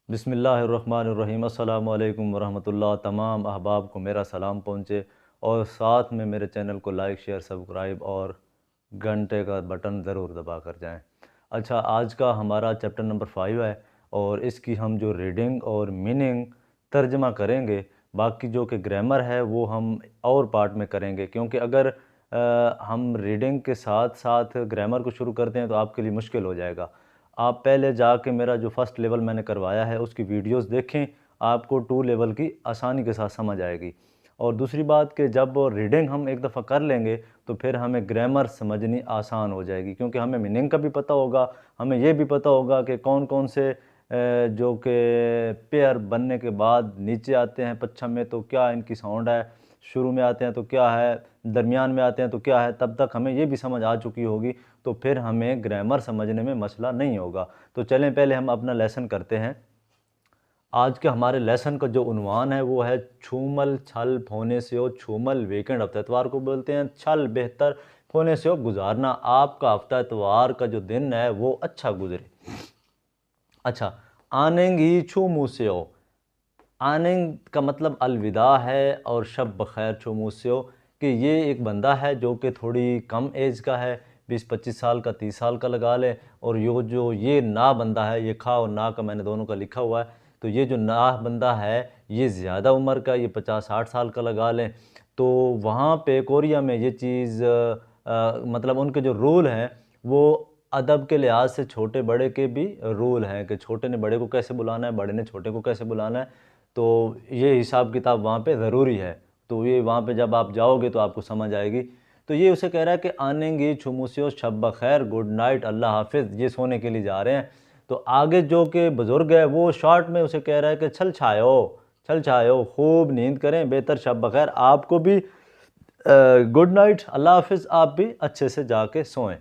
बिस्मिल्लाहिर्रहमानिर्रहीम अस्सलामु अलैकुम वरहमतुल्लाह। तमाम अहबाब को मेरा सलाम पहुँचे और साथ में मेरे चैनल को लाइक शेयर सब्सक्राइब और घंटे का बटन ज़रूर दबा कर जाएँ। अच्छा, आज का हमारा चैप्टर नंबर 5 है और इसकी हम जो रीडिंग और मीनिंग तर्जमा करेंगे, बाकी जो कि ग्रामर है वो हम और पार्ट में करेंगे, क्योंकि अगर हम रीडिंग के साथ साथ ग्रामर को शुरू करते हैं तो आपके लिए मुश्किल हो जाएगा। आप पहले जाके मेरा जो फ़र्स्ट लेवल मैंने करवाया है उसकी वीडियोस देखें, आपको 2 लेवल की आसानी के साथ समझ आएगी। और दूसरी बात कि जब रीडिंग हम एक दफ़ा कर लेंगे तो फिर हमें ग्रामर समझनी आसान हो जाएगी, क्योंकि हमें मीनिंग का भी पता होगा, हमें ये भी पता होगा कि कौन कौन से जो कि पेयर बनने के बाद नीचे आते हैं पच्छम में तो क्या इनकी साउंड है, शुरू में आते हैं तो क्या है, दरमियान में आते हैं तो क्या है। तब तक हमें ये भी समझ आ चुकी होगी तो फिर हमें ग्रामर समझने में मसला नहीं होगा। तो चलें पहले हम अपना लेसन करते हैं। आज के हमारे लेसन का जो उन्वान है वो है छूमल छल फोने से हो छूमल वीकेंड हफ्ता इतवार को बोलते हैं, छल बेहतर फोने से हो गुजारना, आपका हफ्ता इतवार का जो दिन है वो अच्छा गुजरे। अच्छा, आनेंगी छू मुँह से हो, आनेंग का मतलब अलविदा है और शब बखैर छू मुँह से हो कि ये एक बंदा है जो कि थोड़ी कम एज का है, 20-25 साल का, 30 साल का लगा ले। और ये ना बंदा है, ये खा और ना का मैंने दोनों का लिखा हुआ है, तो ये जो ना बंदा है ये ज़्यादा उम्र का, ये 50-60 साल का लगा लें। तो वहाँ पे कोरिया में ये चीज़ मतलब उनके जो रूल हैं वो अदब के लिहाज से छोटे बड़े के भी रूल हैं कि छोटे ने बड़े को कैसे बुलाना है, बड़े ने छोटे को कैसे बुलाना है। तो ये हिसाब किताब वहाँ पे ज़रूरी है, तो ये वहाँ पे जब आप जाओगे तो आपको समझ आएगी। तो ये उसे कह रहा है कि आनेंगी छुमुसियो शब बखैर गुड नाइट अल्लाह हाफिज़, ये सोने के लिए जा रहे हैं। तो आगे जो कि बुज़ुर्ग है वो शॉर्ट में उसे कह रहा है कि छल छायो खूब नींद करें, बेहतर शब बखैर, आपको भी गुड नाइट अल्लाह हाफिज़, आप भी अच्छे से जाके सोएं।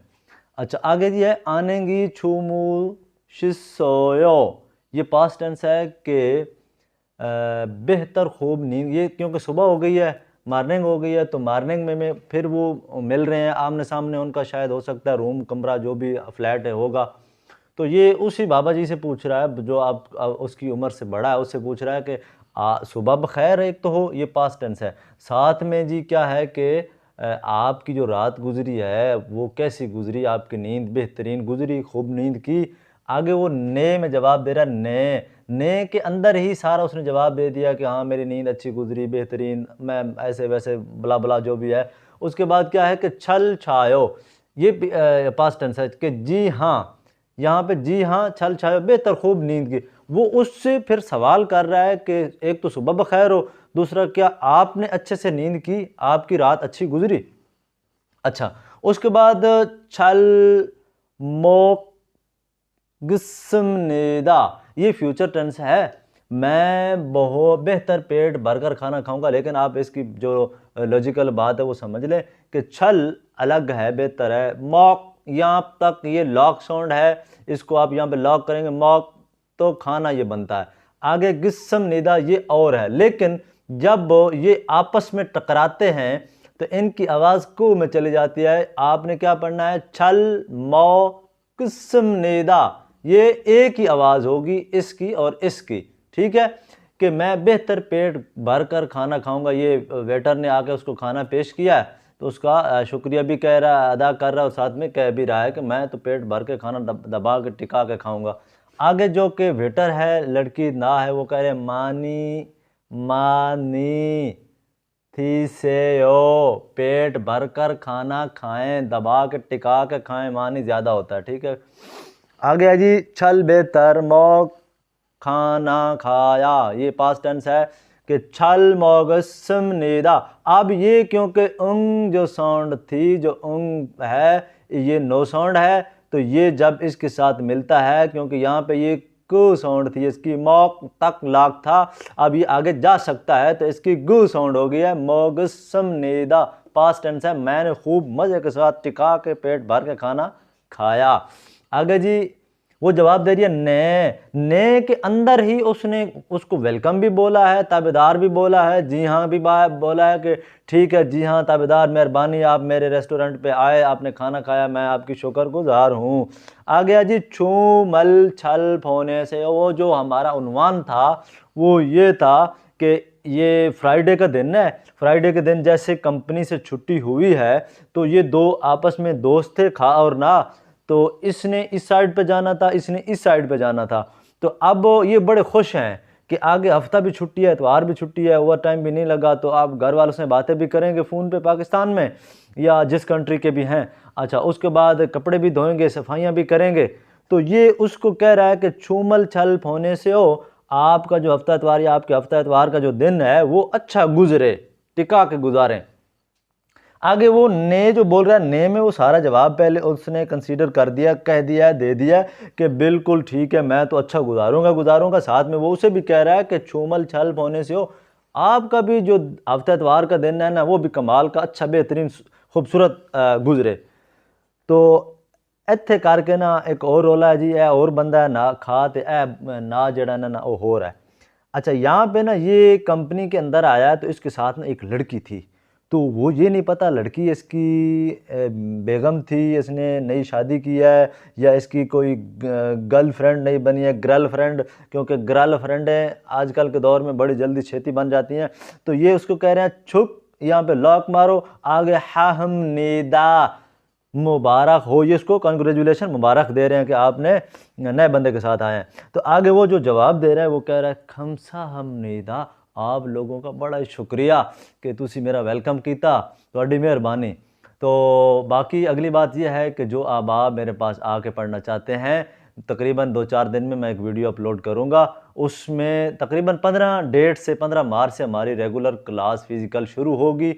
अच्छा, आगे जी है आनेंगी छूमू शिसोयो, ये पास्ट टेंस है कि बेहतर खूब नींद, ये क्योंकि सुबह हो गई है, मॉर्निंग हो गई है, तो मॉर्निंग में फिर वो मिल रहे हैं आमने सामने, उनका शायद हो सकता है रूम कमरा जो भी फ्लैट है होगा। तो ये उसी बाबा जी से पूछ रहा है जो आप उसकी उम्र से बड़ा है, उससे पूछ रहा है कि सुबह बखैर एक तो हो, ये पास्ट टेंस है, साथ में जी क्या है कि आपकी जो रात गुजरी है वो कैसी गुजरी, आपकी नींद बेहतरीन गुजरी, खूब नींद की। आगे वो ने में जवाब दे रहा है, ने के अंदर ही सारा उसने जवाब दे दिया कि हाँ मेरी नींद अच्छी गुजरी, बेहतरीन, मैं ऐसे वैसे बला बला जो भी है। उसके बाद क्या है कि छल छायो, ये पास्ट टेंस है कि जी हाँ, यहाँ पे जी हाँ छल छायो बेहतर खूब नींद की। वो उससे फिर सवाल कर रहा है कि एक तो सुबह बखैर हो, दूसरा क्या आपने अच्छे से नींद की, आपकी रात अच्छी गुजरी। अच्छा, उसके बाद छल मोक गिस्मनेदा, ये फ्यूचर टेंस है, मैं बहुत बेहतर पेट भरकर खाना खाऊंगा। लेकिन आप इसकी जो लॉजिकल बात है वो समझ लें कि छल अलग है, बेहतर है, मॉक यहाँ तक ये लॉक साउंड है, इसको आप यहाँ पे लॉक करेंगे, मॉक तो खाना ये बनता है। आगे गिस्मनेदा ये और है, लेकिन जब ये आपस में टकराते हैं तो इनकी आवाज़ कू में चली जाती है। आपने क्या पढ़ना है, छल मौ किस्मनेदा, ये एक ही आवाज़ होगी इसकी और इसकी, ठीक है, कि मैं बेहतर पेट भर कर खाना खाऊंगा। ये वेटर ने आके उसको खाना पेश किया है तो उसका शुक्रिया भी कह रहा है, अदा कर रहा है, और साथ में कह भी रहा है कि मैं तो पेट भर के खाना दबा के टिका के खाऊंगा। आगे जो कि वेटर है, लड़की ना है, वो कह रहे मानी मानी थी से हो, पेट भर कर खाना खाएं, दबा के टिका के खाएं, मानी ज़्यादा होता है, ठीक है। आगे है जी छल बेहतर मौक खाना खाया, ये पास्ट टेंस है कि छल मोगसम नेदा। अब ये क्योंकि उंग जो साउंड थी, जो उंग है ये नो साउंड है, तो ये जब इसके साथ मिलता है, क्योंकि यहाँ पे ये कू साउंड थी, इसकी मौक तक लाक था, अब ये आगे जा सकता है तो इसकी गू साउंड हो गई है, मोगसम नेदा पास्ट टेंस है, मैंने खूब मज़े के साथ टिका के पेट भर के खाना खाया। आगे जी वो जवाब दे रही है ने। ने के अंदर ही उसने उसको वेलकम भी बोला है, ताबेदार भी बोला है, जी हाँ भी बोला है कि ठीक है जी हाँ ताबेदार, मेहरबानी आप मेरे रेस्टोरेंट पे आए, आपने खाना खाया, मैं आपकी शुक्रगुजार हूँ। आ गया जी छू मल छल फोने से। वो जो हमारा उन्वान था वो ये था कि ये फ्राइडे का दिन है, फ्राइडे के दिन जैसे कंपनी से छुट्टी हुई है तो ये दो आपस में दोस्त थे खा और ना, तो इसने इस साइड पे जाना था, इसने इस साइड पे जाना था। तो अब ये बड़े खुश हैं कि आगे हफ्ता भी छुट्टी है, इतवार भी छुट्टी है, ओवर टाइम भी नहीं लगा, तो आप घर वालों से बातें भी करेंगे फ़ोन पे पाकिस्तान में या जिस कंट्री के भी हैं। अच्छा, उसके बाद कपड़े भी धोएंगे, सफाइयाँ भी करेंगे। तो ये उसको कह रहा है कि छूमल छल होने से हो, आपका जो हफ्ता इतवार या आपके हफ्ता इतवार का जो दिन है वो अच्छा गुजरे, टिका के गुजारें। आगे वो ने जो बोल रहा है, ने में वो सारा जवाब पहले उसने कंसीडर कर दिया, कह दिया, दे दिया कि बिल्कुल ठीक है, मैं तो अच्छा गुजारूंगा। साथ में वो उसे भी कह रहा है कि छूमल छल होने से हो, आपका भी जो हफ्ता इतवार का दिन है ना वो भी कमाल का अच्छा बेहतरीन खूबसूरत गुजरे। तो इत्थे करके ना एक और रोला है जी, ए और बंदा है ना खा ते ए ना जड़ा ना वो हो रहा है। अच्छा, यहाँ पे ना ये कंपनी के अंदर आया है तो इसके साथ ना एक लड़की थी, तो वो ये नहीं पता लड़की इसकी बेगम थी, इसने नई शादी की है या इसकी कोई गर्लफ्रेंड नहीं बनी है, गर्लफ्रेंड, क्योंकि गर्लफ्रेंडें आजकल के दौर में बड़ी जल्दी छेती बन जाती हैं। तो ये उसको कह रहे हैं छुप, यहाँ पे लॉक मारो, आगे हा हम निदा मुबारक हो, ये इसको कंग्रेचुलेशन मुबारक दे रहे हैं कि आपने नए बंदे के साथ आए हैं। तो आगे वो जो जवाब दे रहा है वो कह रहा है खमसा हम निदा, आप लोगों का बड़ा शुक्रिया कि तुसी मेरा वेलकम किया, थोड़ी मेहरबानी। तो बाकी अगली बात यह है कि जो आबाब मेरे पास आके पढ़ना चाहते हैं, तकरीबन 2-4 दिन में मैं एक वीडियो अपलोड करूंगा, उसमें तकरीबन 15 डेट से 15 मार्च से हमारी रेगुलर क्लास फ़िज़िकल शुरू होगी।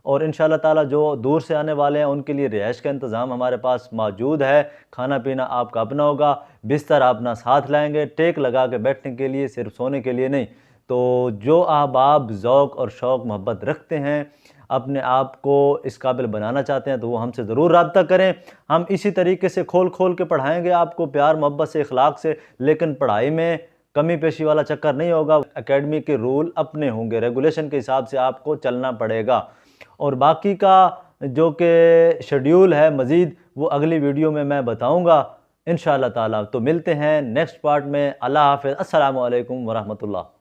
और इंशाल्लाह ताला जो दूर से आने वाले हैं उनके लिए रिहाइश का इंतज़ाम हमारे पास मौजूद है, खाना पीना आपका अपना होगा, बिस्तर अपना साथ लाएंगे, टेक लगा के बैठने के लिए, सिर्फ सोने के लिए नहीं। तो जो अहबाब ज़ौक़ और शौक़ मोहब्बत रखते हैं, अपने आप को इस काबिल बनाना चाहते हैं, तो वो हमसे ज़रूर रब्ता करें। हम इसी तरीके से खोल खोल के पढ़ाएँगे आपको, प्यार मोहब्बत से, इखलाक से, लेकिन पढ़ाई में कमी पेशी वाला चक्कर नहीं होगा। एकेडमी के रूल अपने होंगे, रेगुलेशन के हिसाब से आपको चलना पड़ेगा। और बाकी का जो कि शेड्यूल है मज़ीद, वो अगली वीडियो में मैं बताऊँगा इंशाअल्लाह ताला। तो मिलते हैं नेक्स्ट पार्ट में। अल्लाह हाफ़िज़, अस्सलामु अलैकुम वरहमतुल्लाह।